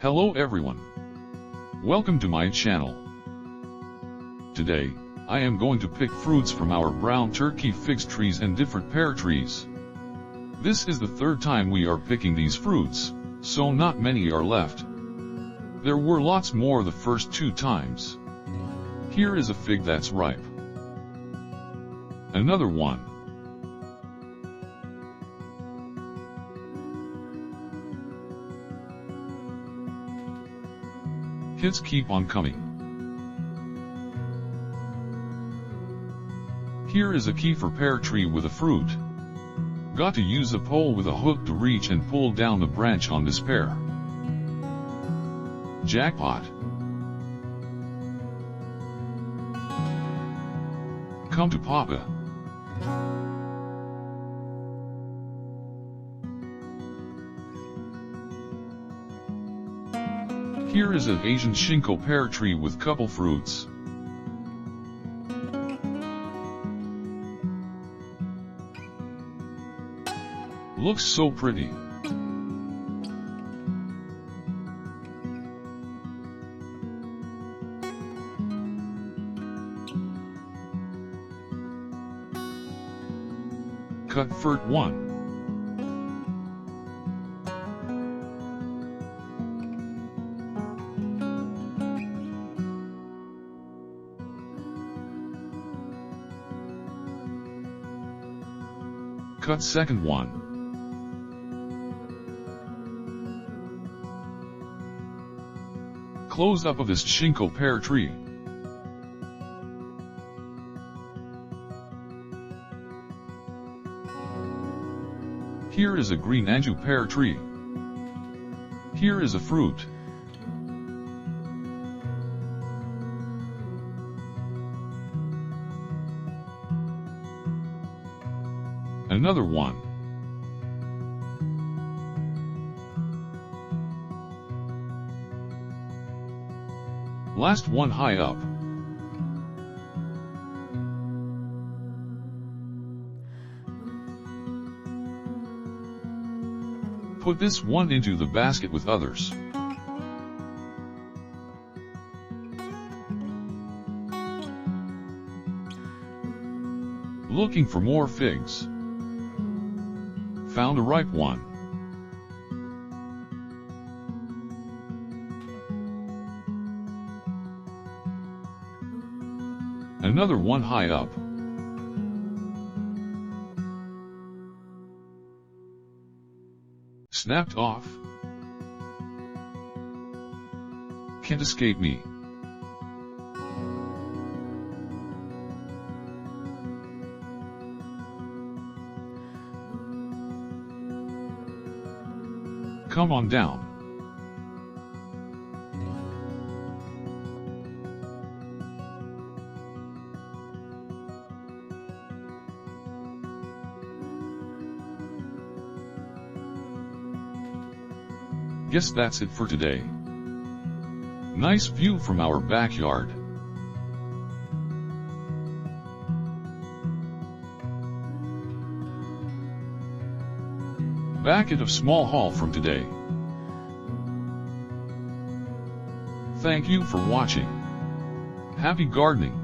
Hello everyone. Welcome to my channel. Today, I am going to pick fruits from our brown turkey figs trees and different pear trees. This is the third time we are picking these fruits, so not many are left. There were lots more the first 2 times. Here is a fig that's ripe. Another one. Hits keep on coming. Here is a kefir pear tree with a fruit. Got to use a pole with a hook to reach and pull down the branch on this pear. Jackpot. Come to Papa. Here is an Asian Shinko pear tree with couple fruits. Looks so pretty. Cut fruit 1. Cut second 1. Close up of this Shinko pear tree. Here is a green Anju pear tree. Here is a fruit. Another one. Last one high up. Put this one into the basket with others. Looking for more figs. Found a ripe one. Another one high up. Snapped off. Can't escape me. Come on down. Guess that's it for today. Nice view from our backyard. Bucket of small haul from today. Thank you for watching. Happy gardening.